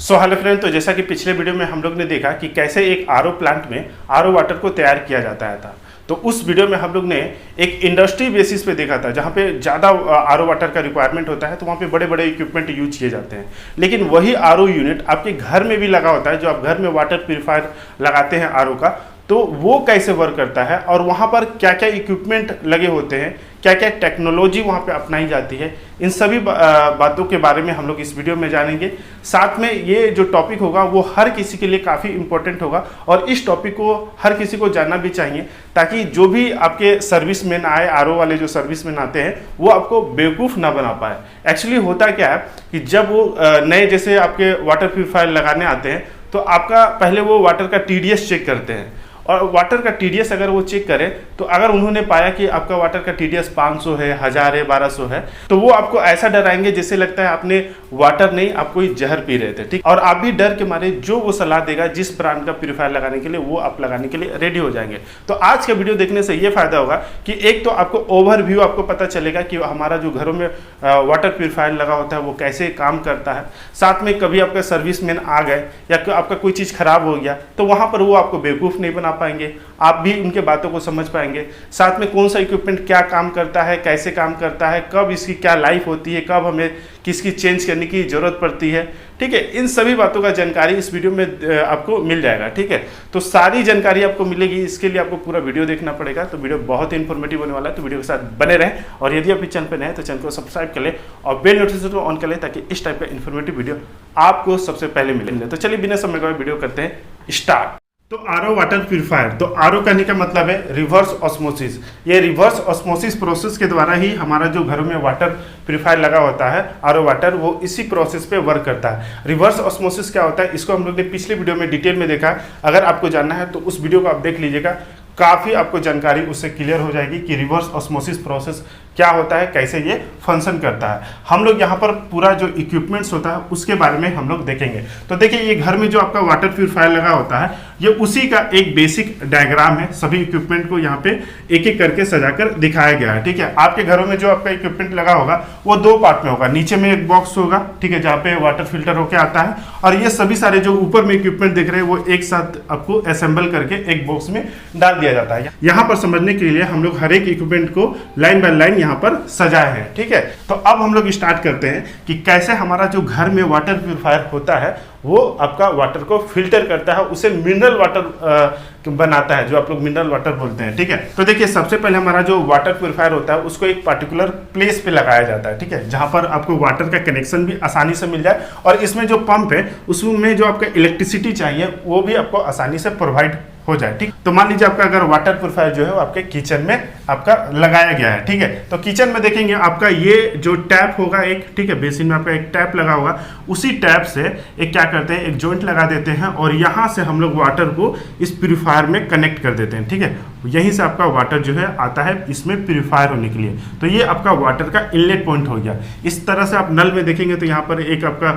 So hello friend, तो जैसा कि पिछले वीडियो में हम लोग ने देखा कि कैसे एक आरओ प्लांट में आरओ वाटर को तैयार किया जाता है था। तो उस वीडियो में हम लोग ने एक इंडस्ट्री बेसिस पे देखा था जहाँ पे ज़्यादा आरओ वाटर का रिक्वायरमेंट होता है, तो वहाँ पे बड़े बड़े इक्विपमेंट यूज किए जाते हैं। लेकिन वही आरओ यूनिट आपके घर में भी लगा होता है, जो आप घर में वाटर प्यूरिफायर लगाते हैं आरओ का, तो वो कैसे वर्क करता है और वहाँ पर क्या क्या इक्विपमेंट लगे होते हैं, क्या क्या टेक्नोलॉजी वहाँ पे अपनाई जाती है, इन सभी बातों के बारे में हम लोग इस वीडियो में जानेंगे। साथ में ये जो टॉपिक होगा वो हर किसी के लिए काफ़ी इंपॉर्टेंट होगा और इस टॉपिक को हर किसी को जानना भी चाहिए, ताकि जो भी आपके सर्विसमैन आए, आरओ वाले जो सर्विसमैन आते हैं, वो आपको बेवकूफ़ ना बना पाए। एक्चुअली होता क्या है कि जब वो नए जैसे आपके वाटर प्यूरिफायर लगाने आते हैं, तो आपका पहले वो वाटर का टीडीएस चेक करते हैं, और वाटर का टीडीएस अगर वो चेक करें तो अगर उन्होंने पाया कि आपका वाटर का टीडीएस 500 है, 1000 है, 1200 है, तो वो आपको ऐसा डराएंगे जैसे लगता है आपने वाटर नहीं, आप कोई जहर पी रहे थे। ठीक, और आप भी डर के मारे जो वो सलाह देगा जिस ब्रांड का प्यूरिफायर लगाने के लिए, वो आप लगाने के लिए रेडी हो जाएंगे। तो आज का वीडियो देखने से ये फायदा होगा कि एक तो आपको ओवरव्यू आपको पता चलेगा कि हमारा जो घरों में वाटर प्यूरिफायर लगा होता है वो कैसे काम करता है। साथ में कभी आपका सर्विसमैन आ गए या आपका कोई चीज़ खराब हो गया, तो वहाँ पर वो आपको बेवकूफ़ नहीं बना पाएंगे, आप भी उनके बातों को समझ पाएंगे। साथ में कौन सा इक्विपमेंट क्या काम करता है, कैसे काम करता है, कब इसकी क्या लाइफ होती है, कब हमें किसकी चेंज करने की ज़रूरत पड़ती है। ठीक है, इन सभी बातों का जानकारी इस वीडियो में आपको मिल जाएगा। ठीक है, तो सारी जानकारी आपको मिलेगी, इसके लिए आपको पूरा वीडियो देखना पड़ेगा। तो वीडियो बहुत इन्फॉर्मेटिव होने वाला है, तो वीडियो के साथ बने रहें। और यदि आप इस चैनल पर नए हैं तो चैनल को सब्सक्राइब कर लें और बेल नोटिफिकेशन को ऑन कर लें, ताकि इस टाइप का इन्फॉर्मेटिव वीडियो आपको सबसे पहले मिले। तो चलिए बिना समय गवाए वीडियो करते हैं स्टार्ट। तो आरओ वाटर प्यूरिफायर, तो आरओ कहने का मतलब है रिवर्स ऑस्मोसिस। ये रिवर्स ऑस्मोसिस प्रोसेस के द्वारा ही हमारा जो घरों में वाटर प्यूरिफायर लगा होता है आरओ वाटर, वो इसी प्रोसेस पे वर्क करता है। रिवर्स ऑस्मोसिस क्या होता है, इसको हम लोग ने पिछले वीडियो में डिटेल में देखा। अगर आपको जानना है तो उस वीडियो को आप देख लीजिएगा, काफ़ी आपको जानकारी उससे क्लियर हो जाएगी कि रिवर्स ऑस्मोसिस प्रोसेस क्या होता है, कैसे ये फंक्शन करता है। हम लोग यहाँ पर पूरा जो इक्विपमेंट्स होता है उसके बारे में हम लोग देखेंगे। तो देखिए, ये घर में जो आपका वाटर प्यूरिफायर लगा होता है, ये उसी का एक बेसिक डायग्राम है। सभी इक्विपमेंट को यहाँ पे एक एक करके सजाकर दिखाया गया है। ठीक है, आपके घरों में जो आपका इक्विपमेंट लगा होगा वो दो पार्ट में होगा। नीचे में एक बॉक्स होगा, ठीक है, जहाँ पे वाटर फिल्टर होके आता है, और ये सभी सारे जो ऊपर में इक्विपमेंट दिख रहे हैं वो एक साथ आपको असेंबल करके एक बॉक्स में डाल दिया जाता है। यहाँ पर समझने के लिए हम लोग हर एक इक्विपमेंट को लाइन बाय लाइन यहाँ पर सजाए हैं। ठीक है, तो अब हम लोग स्टार्ट करते हैं कि कैसे हमारा जो घर में वाटर प्यूरिफायर होता है वो आपका वाटर को फिल्टर करता है, उसे मिनरल वाटर बनाता है, जो आप लोग मिनरल वाटर बोलते हैं। ठीक है, तो देखिए, सबसे पहले हमारा जो वाटर प्यूरिफायर होता है उसको एक पर्टिकुलर प्लेस पे लगाया जाता है। ठीक है, जहां पर आपको वाटर का कनेक्शन भी आसानी से मिल जाए, और इसमें जो पंप है उसमें जो आपका इलेक्ट्रिसिटी चाहिए वो भी आपको आसानी से प्रोवाइड हो जाए। ठीक, तो मान लीजिए आपका अगर वाटर प्यूरिफायर जो है वो आपके किचन में आपका लगाया गया है। ठीक है, तो किचन में देखेंगे आपका ये जो टैप होगा एक, ठीक है, बेसिन में आपका एक टैप लगा होगा, उसी टैप से एक क्या करते हैं, एक जॉइंट लगा देते हैं, और यहाँ से हम लोग वाटर को इस प्यूरिफायर में कनेक्ट कर देते हैं। ठीक है, यहीं से आपका वाटर जो है आता है इसमें प्यूरिफायर होने के लिए। तो ये आपका वाटर का इनलेट पॉइंट हो गया। इस तरह से आप नल में देखेंगे तो यहाँ पर एक आपका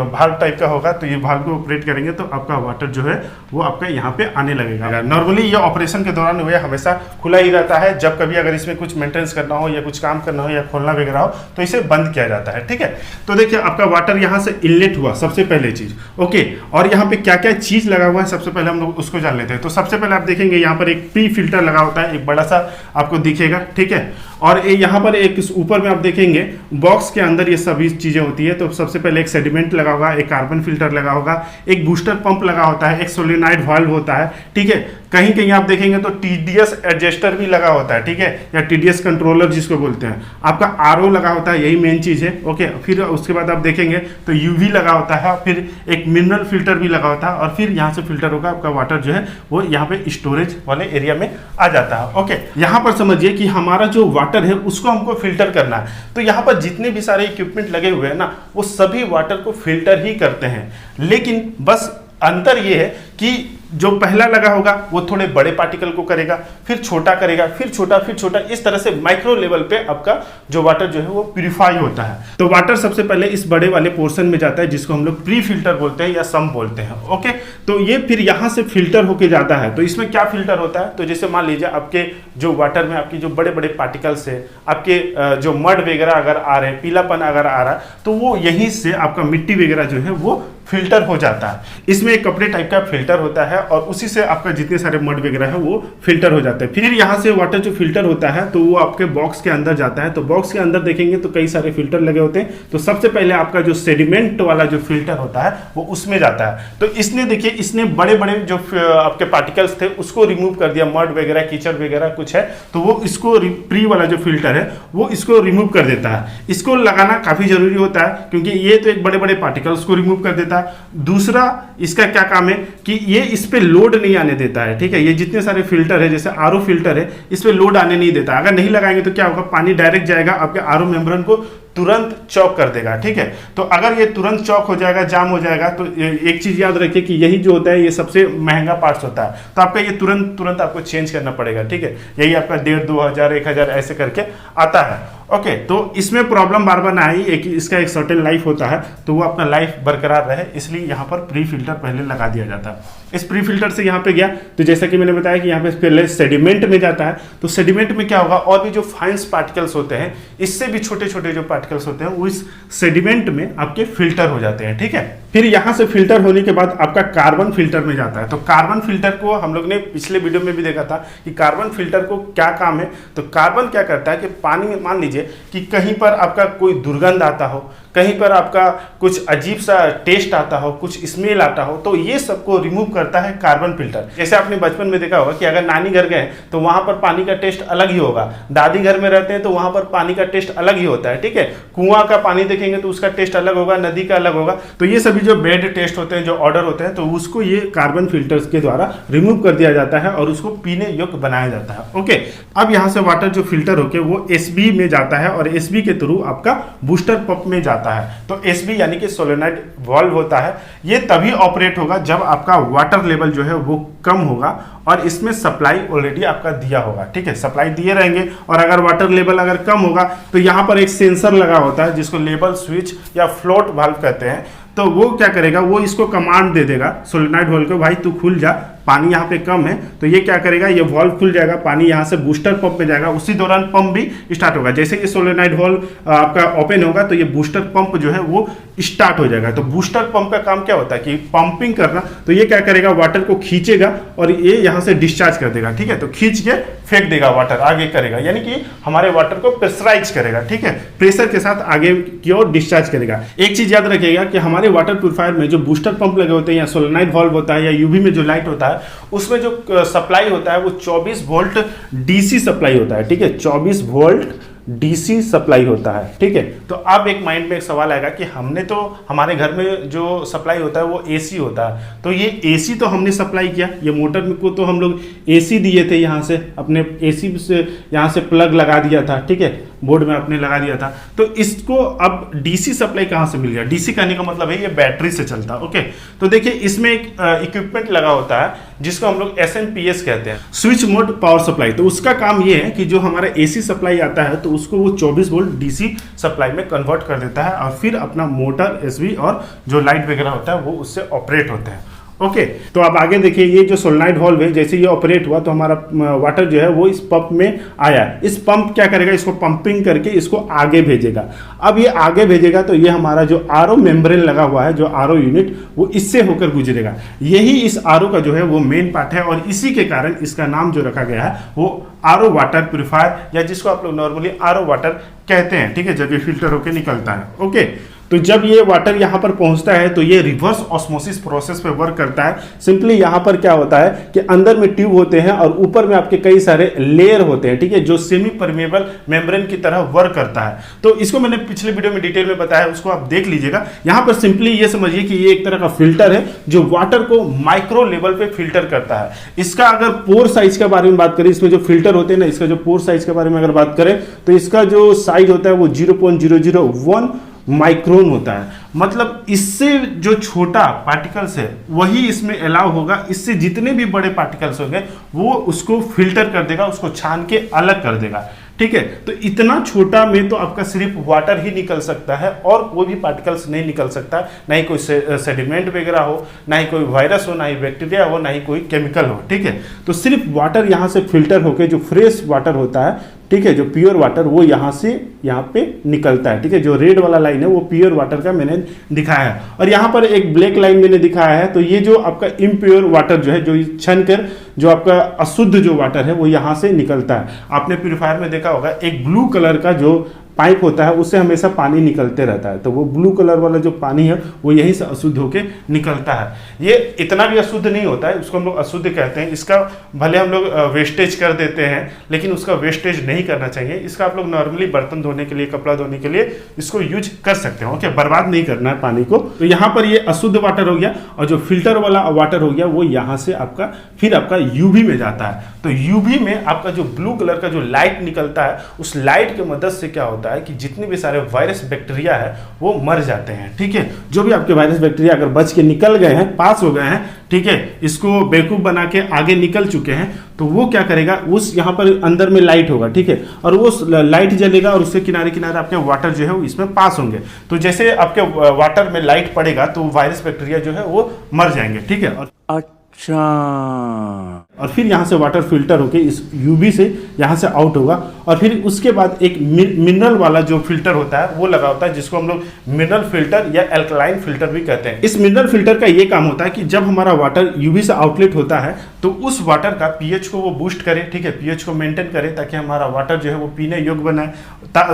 भाल्व टाइप का होगा, तो ये भाल्व को ऑपरेट करेंगे तो आपका वाटर जो है वो आपका यहाँ पे आने लगेगा। नॉर्मली ये ऑपरेशन के दौरान हुए हमेशा खुला ही रहता है। जब कभी अगर इसमें कुछ मेंटेनेंस करना हो या कुछ काम करना हो या खोलना वगैरह हो तो इसे बंद किया जाता है। ठीक है, तो देखिए आपका वाटर यहाँ से इनलेट हुआ, सबसे पहले चीज। ओके, और यहाँ पे क्या क्या चीज लगा हुआ है सबसे पहले हम लोग उसको जान लेते हैं। तो सबसे पहले आप देखेंगे यहाँ पर एक प्री फिल्टर लगा होता है, एक बड़ा सा आपको दिखेगा। ठीक है, और यहाँ पर एक ऊपर में आप देखेंगे बॉक्स के अंदर ये सभी चीजें होती है। तो सबसे पहले एक सेडिमेंट लगा होगा, एक कार्बन फिल्टर लगा होगा, एक बूस्टर पंप लगा होता है, एक सोलेनॉइड वाल्व होता है। ठीक है, कहीं कहीं आप देखेंगे तो टीडीएस एडजस्टर भी लगा होता है। ठीक है, या टीडीएस कंट्रोलर जिसको बोलते हैं। आपका आरओ लगा होता है, यही मेन चीज है। ओके, फिर उसके बाद आप देखेंगे तो यूवी लगा होता है, फिर एक मिनरल फिल्टर भी लगा होता है, और फिर यहाँ से फिल्टर होगा आपका वाटर जो है वो यहाँ पे स्टोरेज वाले एरिया में आ जाता है। ओके, यहाँ पर समझिए कि हमारा जो वाटर है उसको हमको फिल्टर करना है। तो यहाँ पर जितने भी सारे इक्विपमेंट लगे हुए हैं ना, वो सभी वाटर को फिल्टर ही करते हैं। लेकिन बस अंतर ये है कि जो पहला लगा होगा वो थोड़े बड़े पार्टिकल को करेगा, फिर छोटा करेगा, फिर छोटा, फिर छोटा, इस तरह से माइक्रो लेवल पे आपका जो वाटर जो है वो प्यूरिफाई होता है। तो वाटर सबसे पहले इस बड़े वाले पोर्शन में जाता है जिसको हम लोग प्री फिल्टर बोलते हैं या सम बोलते हैं। ओके, तो ये फिर यहाँ से फिल्टर होके जाता है। तो इसमें क्या फिल्टर होता है, तो जैसे मान लीजिए आपके जो वाटर में आपकी जो बड़े बड़े पार्टिकल्स है, आपके जो मड वगैरह अगर आ रहे हैं, पीलापन अगर आ रहा है, तो वो यहीं से आपका मिट्टी वगैरह जो है वो फिल्टर हो जाता है। इसमें एक कपड़े टाइप का फिल्टर होता है और उसी से आपका जितने सारे मड वगैरह है वो फिल्टर हो जाते हैं। फिर यहाँ से वाटर जो फिल्टर होता है तो वो आपके बॉक्स के अंदर जाता है। तो बॉक्स के अंदर देखेंगे तो कई सारे फिल्टर लगे होते हैं। तो सबसे पहले आपका जो सेडिमेंट वाला जो फिल्टर होता है वो उसमें जाता है। तो इसने देखिए इसने बड़े बड़े जो आपके पार्टिकल्स थे उसको रिमूव कर दिया, मड वगैरह कीचड़ वगैरह कुछ है तो वो इसको प्री वाला जो फिल्टर है वो इसको रिमूव कर देता है। इसको लगाना काफी जरूरी होता है क्योंकि ये तो एक बड़े बड़े पार्टिकल्स को रिमूव कर देता है। दूसरा इसका क्या काम है कि ये इस पे लोड नहीं आने देता है। ठीक है, ये जितने सारे फिल्टर है जैसे आरओ फिल्टर है इस पे लोड आने नहीं देता। अगर नहीं लगाएंगे तो क्या होगा, पानी डायरेक्ट जाएगा आपके आरओ मेम्ब्रेन को तुरंत चौक कर देगा। ठीक है, तो अगर ये तुरंत चौक हो जाएगा, जाम हो जाएगा तो एक चीज याद रखिए कि यही जो होता है ये सबसे महंगा पार्ट्स होता है। तो आपका ये तुरंत आपको चेंज करना पड़ेगा। ठीक है, यही आपका 1,500, 2,000, 1,000 ऐसे करके आता है। ओके, तो इसमें प्रॉब्लम बार बार ना आई, इसका एक सर्टेन लाइफ होता है तो वो अपना लाइफ बरकरार रहे इसलिए यहाँ पर प्री फिल्टर पहले लगा दिया जाता है। इस प्री फिल्टर से यहाँ पे गया तो जैसा कि मैंने बताया कि यहाँ पे पहले सेडिमेंट में जाता है। तो सेडिमेंट में क्या होगा, और भी जो फाइन्स पार्टिकल्स होते हैं इससे भी छोटे छोटे जो पार्टिकल्स होते हैं वो इस सेडिमेंट में आपके फिल्टर हो जाते हैं। ठीक है, फिर यहाँ से फिल्टर होने के बाद आपका कार्बन फिल्टर में जाता है। तो कार्बन फिल्टर को हम लोग ने पिछले वीडियो में भी देखा था कि कार्बन फिल्टर को क्या काम है। तो कार्बन क्या करता है कि पानी में मान लीजिए कि कहीं पर आपका कोई दुर्गंध आता हो, कहीं पर आपका कुछ अजीब सा टेस्ट आता हो, कुछ स्मेल आता हो, तो ये सबको रिमूव करता है कार्बन फिल्टर। जैसे आपने बचपन में देखा होगा कि अगर नानी घर गए तो वहां पर पानी का टेस्ट अलग ही होगा, दादी घर में रहते हैं तो वहां पर पानी का टेस्ट अलग ही होता है। ठीक है, कुआं का पानी देखेंगे तो उसका टेस्ट अलग होगा, नदी का अलग होगा। तो ये सभी जो बैड टेस्ट होते हैं, जो ऑर्डर होते हैं, तो उसको ये कार्बन फिल्टर्स के द्वारा रिमूव कर दिया जाता है और उसको पीने योग्य बनाया जाता है। ओके, अब यहाँ से वाटर जो फिल्टर होके वो एसबी में जाता है और एसबी के थ्रू आपका बूस्टर पंप में जाता है। तो एसबी यानी कि सोलेनॉइड वाल्व होता है, ये तभी ऑपरेट होगा जब आपका वाटर लेवल जो है वो कम होगा और इसमें सप्लाई ऑलरेडी आपका दिया होगा। ठीक है, सप्लाई दिए रहेंगे और अगर वाटर लेवल अगर कम होगा तो यहाँ पर एक सेंसर लगा होता है जिसको लेवल स्विच या फ्लोट वाल्व कहते हैं। तो वो क्या करेगा, वो इसको कमांड दे देगा सोलेनॉइड वाल्व को, भाई तू खुल जा, पानी यहाँ पे कम है। तो ये क्या करेगा, ये वाल्व खुल जाएगा, पानी यहाँ से बूस्टर पंप में जाएगा, उसी दौरान पंप भी स्टार्ट होगा। जैसे ये सोलेनॉइड वाल्व आपका ओपन होगा तो ये बूस्टर पंप जो है वो स्टार्ट हो जाएगा। तो बूस्टर पंप का काम क्या होता है कि पंपिंग करना। तो ये क्या करेगा, वाटर को खींचेगा और ये यहाँ से डिस्चार्ज कर देगा। ठीक है, तो खींच के फेंक देगा, वाटर आगे करेगा, यानी कि हमारे वाटर को प्रेशराइज करेगा। ठीक है, प्रेशर के साथ आगे की ओर डिस्चार्ज करेगा। एक चीज याद रखिएगा कि हमारे वाटर प्यूरिफायर में जो बूस्टर पंप लगे होते हैं या सोलेनॉइड वाल्व होता है या यूवी में जो लाइट होता है उसमें जो सप्लाई होता है वो 24 वोल्ट डीसी सप्लाई होता है। ठीक है, 24 वोल्ट डीसी सप्लाई होता है। ठीक है, तो अब एक माइंड में एक सवाल आएगा कि हमने तो हमारे घर में जो सप्लाई होता है वो एसी होता है, तो ये एसी तो हमने सप्लाई किया, ये मोटर को तो हम लोग एसी दिए थे, यहाँ से अपने एसी से यहाँ से प्लग लगा दिया था। ठीक है, बोर्ड में अपने लगा दिया था। तो इसको अब डीसी सप्लाई कहाँ से मिल गया, डीसी कहने का मतलब है ये बैटरी से चलता है। ओके, तो देखिए इसमें एक इक्विपमेंट लगा होता है जिसको हम लोग एसएमपीएस कहते हैं, स्विच मोड पावर सप्लाई। तो उसका काम ये है कि जो हमारा एसी सप्लाई आता है तो उसको वो 24 वोल्ट डीसी सप्लाई में कन्वर्ट कर देता है और फिर अपना मोटर, एसबी और जो लाइट वगैरह होता है वो उससे ऑपरेट होते हैं। ओके, तो अब आगे देखिए ये जो सोलेनॉइड वाल्व है जैसे ये ऑपरेट हुआ तो हमारा वाटर जो है वो इस पंप में आया। इस पंप क्या करेगा, इसको पंपिंग करके इसको आगे भेजेगा। अब ये आगे भेजेगा तो ये हमारा जो आरओ मेम्ब्रेन लगा हुआ है, जो आरओ यूनिट, वो इससे होकर गुजरेगा। यही इस आरओ का जो है वो मेन पार्ट है और इसी के कारण इसका नाम जो रखा गया है वो आरओ वाटर प्यूरिफायर या जिसको आप लोग नॉर्मली आरओ वाटर कहते हैं। ठीक है, जब ये फिल्टर होकर निकलता है। ओके, तो जब ये वाटर यहाँ पर पहुँचता है तो ये रिवर्स ऑस्मोसिस प्रोसेस पे वर्क करता है। सिंपली यहाँ पर क्या होता है कि अंदर में ट्यूब होते हैं और ऊपर में आपके कई सारे लेयर होते हैं। ठीक है, जो सेमी परमेबल मेम्ब्रेन की तरह वर्क करता है। तो इसको मैंने पिछले वीडियो में डिटेल में बताया, उसको आप देख लीजिएगा। यहाँ पर सिंपली ये समझिए कि ये एक तरह का फिल्टर है जो वाटर को माइक्रो लेवल पे फिल्टर करता है। इसका अगर पोर साइज के बारे में बात करें, इसमें जो फिल्टर होते हैं ना, इसका जो पोर साइज के बारे में अगर बात करें तो इसका जो साइज होता है वो 0.001 माइक्रोन होता है। मतलब इससे जो छोटा पार्टिकल्स है वही इसमें अलाउ होगा, इससे जितने भी बड़े पार्टिकल्स होंगे वो उसको फिल्टर कर देगा, उसको छान के अलग कर देगा। ठीक है, तो इतना छोटा में तो आपका सिर्फ वाटर ही निकल सकता है और कोई भी पार्टिकल्स नहीं निकल सकता, ना ही कोई सेडिमेंट वगैरह हो, ना ही कोई वायरस हो, ना ही बैक्टीरिया हो, ना ही कोई केमिकल हो। ठीक है, तो सिर्फ वाटर यहाँ से फिल्टर होकर जो फ्रेश वाटर होता है ठीक है, जो प्योर वाटर वो यहाँ से यहाँ पे निकलता है। ठीक है, जो रेड वाला लाइन है वो प्योर वाटर का मैंने दिखाया है, और यहाँ पर एक ब्लैक लाइन मैंने दिखाया है। तो ये जो आपका इम्प्योर वाटर जो है, जो छन कर जो आपका अशुद्ध जो वाटर है वो यहाँ से निकलता है। आपने प्यूरीफायर में देखा होगा एक ब्लू कलर का जो पाइप होता है उससे हमेशा पानी निकलते रहता है, तो वो ब्लू कलर वाला जो पानी है वो यहीं से अशुद्ध होके निकलता है। ये इतना भी अशुद्ध नहीं होता है, उसको हम लोग अशुद्ध कहते हैं। इसका भले हम लोग वेस्टेज कर देते हैं, लेकिन उसका वेस्टेज नहीं करना चाहिए। इसका आप लोग नॉर्मली बर्तन धोने के लिए, कपड़ा धोने के लिए इसको यूज कर सकते हैं। ओके, बर्बाद नहीं करना है पानी को। तो यहाँ पर ये अशुद्ध वाटर हो गया, और जो फिल्टर वाला वाटर हो गया वो यहाँ से आपका फिर आपका यूवी में जाता है। तो यूवी में आपका जो ब्लू कलर का जो लाइट निकलता है, उस लाइट की मदद से क्या होता है कि जितने भी सारे वायरस बैक्टीरिया है वो मर जाते हैं। ठीक है, जो भी आपके वायरस बैक्टीरिया अगर बच के निकल गए हैं, पास हो गए हैं, ठीक है, इसको बेवकूफ बना के आगे निकल चुके हैं, तो वो क्या करेगा, उस यहाँ पर अंदर में लाइट होगा, ठीक है, और वो लाइट जलेगा और उसके किनारे किनारे आपके वाटर जो है वो इसमें पास होंगे। तो जैसे आपके वाटर में लाइट पड़ेगा तो वायरस बैक्टीरिया जो है वो मर जाएंगे। ठीक है, और अच्छा, और फिर यहाँ से वाटर फिल्टर होके इस यूवी से यहाँ से आउट होगा, और फिर उसके बाद एक मिनरल वाला जो फिल्टर होता है वो लगा होता है, जिसको हम लोग मिनरल फिल्टर या एल्कलाइन फिल्टर भी कहते हैं। इस मिनरल फिल्टर का ये काम होता है कि जब हमारा वाटर यूवी से आउटलेट होता है तो उस वाटर का पीएच को वो बूस्ट करे, ठीक है, पीएच को मेंटेन करे, ताकि हमारा वाटर जो है वो पीने योग्य बनाए।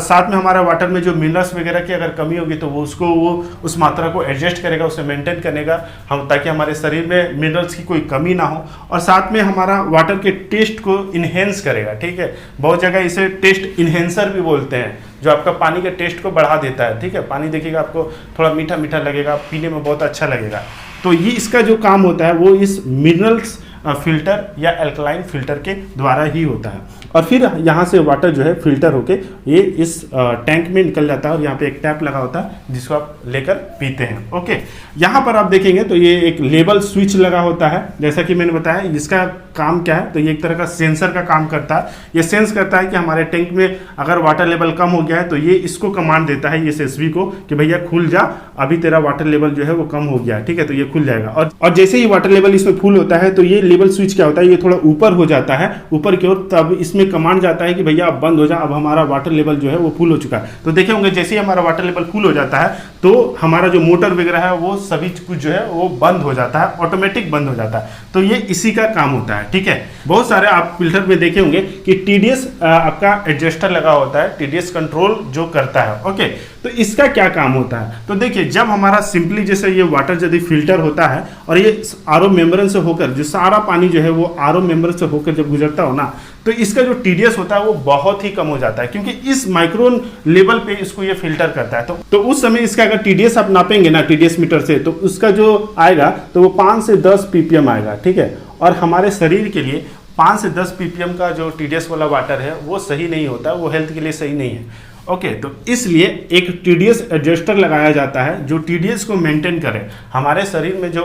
साथ में हमारा वाटर में जो मिनरल्स वगैरह की अगर कमी होगी तो वो उसको वो उस मात्रा को एडजस्ट करेगा, उसे मेंटेन करेगा हम, ताकि हमारे शरीर में मिनरल्स की कोई कमी ना हो, और साथ में हमारा वाटर के टेस्ट को इन्हेंस करेगा। ठीक है, बहुत जगह इसे टेस्ट इन्हेंसर भी बोलते हैं, जो आपका पानी के टेस्ट को बढ़ा देता है। ठीक है, पानी देखिएगा आपको थोड़ा मीठा मीठा लगेगा, पीने में बहुत अच्छा लगेगा। तो ये इसका जो काम होता है वो इस मिनरल्स फिल्टर या एल्कलाइन फिल्टर के द्वारा ही होता है। और फिर यहाँ से वाटर जो है फिल्टर होके ये इस टैंक में निकल जाता है, और यहाँ पे एक टैप लगा होता है जिसको आप लेकर पीते हैं। ओके, यहाँ पर आप देखेंगे तो ये एक लेवल स्विच लगा होता है, जैसा कि मैंने बताया। इसका काम क्या है, तो ये एक तरह का सेंसर का काम करता है। ये सेंस करता है कि हमारे टैंक में अगर वाटर लेवल कम हो गया है तो ये इसको कमांड देता है, ये एसएसबी को, कि भैया खुल जा, अभी तेरा वाटर लेवल जो है वो कम हो गया है। ठीक है, तो ये खुल जाएगा। और जैसे ही वाटर लेवल इसमें फुल होता है तो ये लेवल स्विच क्या होता है, ये थोड़ा ऊपर हो जाता है, ऊपर की ओर, तब इसमें कमांड जाता है कि भैया अब बंद हो जा, अब हमारा वाटर लेवल जो है वो फुल हो चुका है। तो देखे होंगे जैसे ही हमारा वाटर लेवल फुल हो जाता है तो हमारा जो मोटर वगैरह है वो सभी कुछ जो है वो बंद हो जाता है, ऑटोमेटिक बंद हो जाता है। तो ये इसी का काम होता है। ठीक है, बहुत सारे आप फिल्टर में देखे होंगे कि टीडीएस आपका एडजस्टर लगा होता है, टीडीएस कंट्रोल जो करता है। ओके, तो इसका क्या काम होता है, तो देखिए जब हमारा सिंपली जैसे ये वाटर यदि फिल्टर होता है और ये आरओ मेम्ब्रेन से होकर जो सारा पानी जो है वो आरओ मेम्ब्रेन से होकर जब गुजरता हो ना, तो इसका जो टीडीएस होता है वो बहुत ही कम हो जाता है, क्योंकि इस माइक्रोन लेवल पे इसको ये फिल्टर करता है। तो उस समय इसका अगर टीडीएस आप नापेंगे ना टीडीएस मीटर से, तो उसका जो आएगा तो वो 5 से 10 पीपीएम आएगा। ठीक है, और हमारे शरीर के लिए 5 से 10 पीपीएम का जो टीडीएस वाला वाटर है वो सही नहीं होता, वो हेल्थ के लिए सही नहीं है। ओके, तो इसलिए एक टीडीएस एडजस्टर लगाया जाता है जो टीडीएस को मेंटेन करे। हमारे शरीर में जो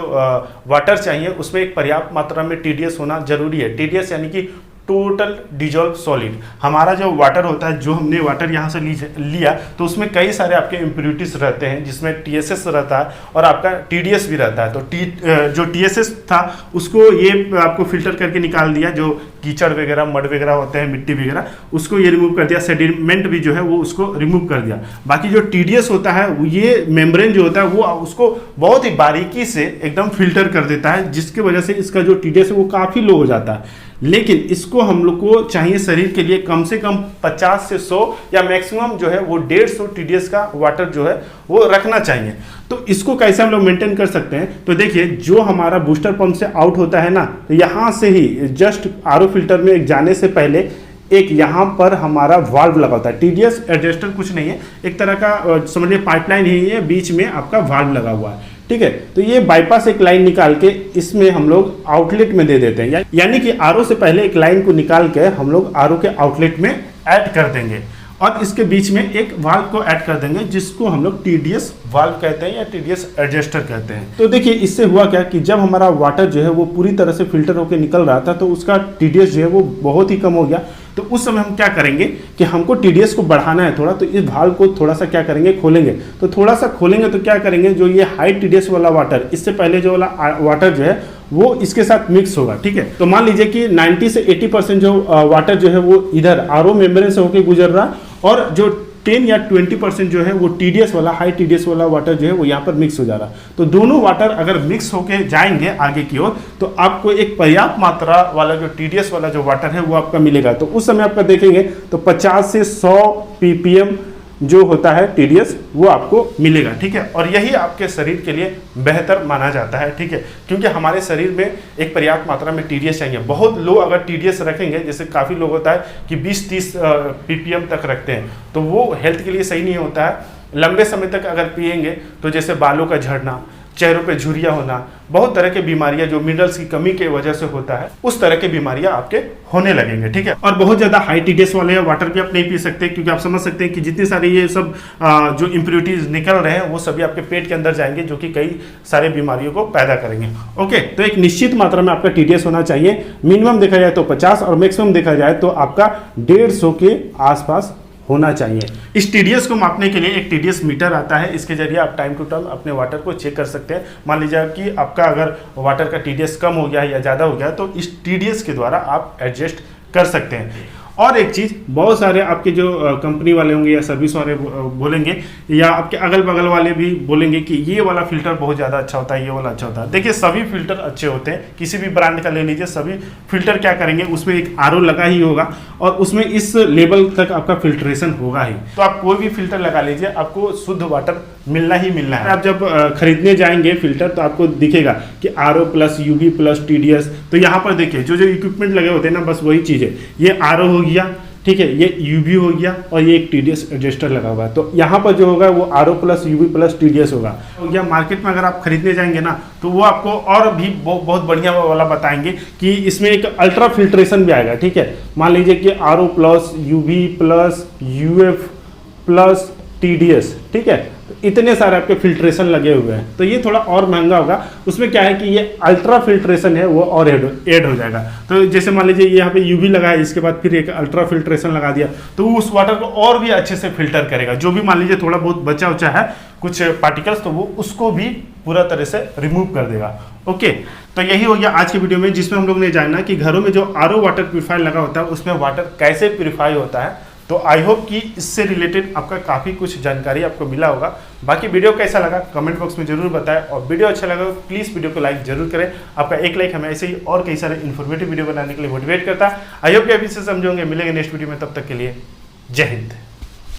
वाटर चाहिए उसमें एक पर्याप्त मात्रा में टीडीएस होना जरूरी है। टीडीएस यानी कि टोटल डिजॉल्व सॉलिड। हमारा जो वाटर होता है, जो हमने वाटर यहाँ से लिया, तो उसमें कई सारे आपके इम्प्योरिटीज रहते हैं, जिसमें टीएसएस रहता है और आपका टीडीएस भी रहता है। तो जो टीएसएस था उसको ये आपको फिल्टर करके निकाल दिया, जो कीचड़ वगैरह मड वगैरह होते हैं, मिट्टी वगैरह, उसको ये रिमूव कर दिया। सेडिमेंट भी जो है वो उसको रिमूव कर दिया। बाकी जो टीडीएस होता है, ये मेम्ब्रेन जो होता है वो उसको बहुत ही बारीकी से एकदम फिल्टर कर देता है, जिसकी वजह से इसका जो टीडीएस है वो काफ़ी लो हो जाता है। लेकिन इसको हम लोग को चाहिए शरीर के लिए कम से कम 50 से 100 या मैक्सिमम जो है वो 150 टीडीएस का वाटर जो है वो रखना चाहिए। तो इसको कैसे हम लोग मेंटेन कर सकते हैं, तो देखिए जो हमारा बूस्टर पंप से आउट होता है ना, तो यहाँ से ही जस्ट आरओ फिल्टर में जाने से पहले एक यहाँ पर हमारा वाल्व लगा होता है। टीडीएस एडजस्टर कुछ नहीं है, एक तरह का समझिए पाइपलाइन ही है, बीच में आपका वाल्व लगा हुआ है। ठीक है, तो ये बाईपास एक लाइन निकाल के इसमें हम लोग आउटलेट में दे देते हैं, यानी कि आरओ से पहले एक लाइन को निकाल के हम लोग आरओ के आउटलेट में ऐड कर देंगे, और इसके बीच में एक वाल्व को ऐड कर देंगे, जिसको हम लोग टीडीएस वाल्व कहते हैं या टीडीएस एडजस्टर कहते हैं। तो देखिए इससे हुआ क्या कि जब हमारा वाटर जो है वो पूरी तरह से फिल्टर होकर निकल रहा था, तो उसका टीडीएस जो है वो बहुत ही कम हो गया। तो उस समय हम क्या करेंगे कि हमको टीडीएस को बढ़ाना है थोड़ा, तो इस वाल्व को थोड़ा सा क्या करेंगे, खोलेंगे। तो थोड़ा सा खोलेंगे तो क्या करेंगे, जो ये हाई टीडीएस वाला वाटर, इससे पहले जो वाला वाटर जो है वो इसके साथ मिक्स होगा। ठीक है, तो मान लीजिए कि 90 से 80% जो वाटर जो है वो इधर आरओ मेम्ब्रेन से होकर गुजर रहा, और जो 10 या 20% जो है वो टीडीएस वाला, हाई टीडीएस वाला वाटर जो है वो यहाँ पर मिक्स हो जा रहा। तो दोनों वाटर अगर मिक्स होके जाएंगे आगे की ओर, तो आपको एक पर्याप्त मात्रा वाला जो टीडीएस वाला जो वाटर है वो आपका मिलेगा। तो उस समय आपका देखेंगे तो 50 से 100 ppm जो होता है टीडीएस वो आपको मिलेगा। ठीक है, और यही आपके शरीर के लिए बेहतर माना जाता है। ठीक है, क्योंकि हमारे शरीर में एक पर्याप्त मात्रा में टीडीएस चाहिए। बहुत लो अगर टीडीएस रखेंगे, जैसे काफ़ी लोग होता है कि 20-30 ppm तक रखते हैं, तो वो हेल्थ के लिए सही नहीं होता है। लंबे समय तक अगर पिएंगे तो जैसे बालों का झड़ना, चेहरों पे झुर्रियाँ होना, बहुत तरह की बीमारियां जो मिनरल्स की कमी की वजह से होता है, उस तरह की बीमारियां आपके होने लगेंगे। ठीक है, और बहुत ज़्यादा हाई टीडीएस वाले वाटर भी आप नहीं पी सकते, क्योंकि आप समझ सकते हैं कि जितनी सारी ये सब जो इम्प्योरिटीज निकल रहे हैं वो सभी आपके पेट के अंदर जाएंगे, जो कि कई सारे बीमारियों को पैदा करेंगे। ओके, तो एक निश्चित मात्रा में आपका टीडीएस होना चाहिए। मिनिमम देखा जाए तो 50 और मैक्सिमम देखा जाए तो आपका 150 के आसपास होना चाहिए। इस टीडीएस को मापने के लिए एक टीडीएस मीटर आता है, इसके जरिए आप टाइम टू टाइम अपने वाटर को चेक कर सकते हैं। मान लीजिए कि आपका अगर वाटर का टीडीएस कम हो गया है या ज़्यादा हो गया, तो इस टीडीएस के द्वारा आप एडजस्ट कर सकते हैं। और एक चीज़, बहुत सारे आपके जो कंपनी वाले होंगे या सर्विस वाले बोलेंगे, या आपके अगल बगल वाले भी बोलेंगे कि ये वाला फिल्टर बहुत ज़्यादा अच्छा होता है, ये वाला अच्छा होता है। देखिए, सभी फिल्टर अच्छे होते हैं, किसी भी ब्रांड का ले लीजिए, सभी फिल्टर क्या करेंगे, उसमें एक आरओ लगा ही होगा और उसमें इस लेवल तक आपका फिल्ट्रेशन होगा ही। तो आप कोई भी फिल्टर लगा लीजिए, आपको शुद्ध वाटर मिलना ही मिलना है। आप जब खरीदने जाएंगे फिल्टर, तो आपको दिखेगा कि RO plus, UV plus, TDS. तो यहाँ पर देखिए जो इक्विपमेंट लगे होते हैं ना, बस वही चीज़ है। ये आरओ हो गया, ठीक है, ये यूवी हो गया, और ये एक टीडीएस एडजस्टर लगा हुआ है। तो यहाँ पर जो होगा वो RO plus, UV plus, TDS होगा। या मार्केट में अगर आप खरीदने जाएंगे ना, तो वो आपको और भी बहुत बढ़िया वाला बताएंगे कि इसमें एक अल्ट्रा फिल्ट्रेशन भी आएगा। ठीक है, मान लीजिए कि RO plus, UV plus, UF plus, TDS. ठीक है, इतने सारे आपके फिल्ट्रेशन लगे हुए हैं, तो ये थोड़ा और महंगा होगा। उसमें क्या है कि ये अल्ट्रा फिल्ट्रेशन है वो और ऐड हो जाएगा। तो जैसे मान लीजिए यहाँ पे यूवी लगा है, इसके बाद फिर एक अल्ट्रा फिल्ट्रेशन लगा दिया, तो उस वाटर को और भी अच्छे से फिल्टर करेगा। जो भी मान लीजिए थोड़ा बहुत बचा उचा है कुछ पार्टिकल्स, तो वो उसको भी पूरा तरह से रिमूव कर देगा। ओके, तो यही हो गया आज की वीडियो में, जिसमें हम लोग ने जाना कि घरों में जो आरओ वाटर प्यूरिफायर लगा होता है उसमें वाटर कैसे प्यूरिफाई होता है। तो आई होप कि इससे रिलेटेड आपका काफ़ी कुछ जानकारी आपको मिला होगा। बाकी वीडियो कैसा लगा कमेंट बॉक्स में जरूर बताएं, और वीडियो अच्छा लगा तो प्लीज़ वीडियो को लाइक जरूर करें। आपका एक लाइक हमें ऐसे ही और कई सारे इन्फॉर्मेटिव वीडियो बनाने के लिए मोटिवेट करता है। आई होप कि अभी से समझोगे। मिलेंगे नेक्स्ट वीडियो में, तब तक के लिए जय हिंद।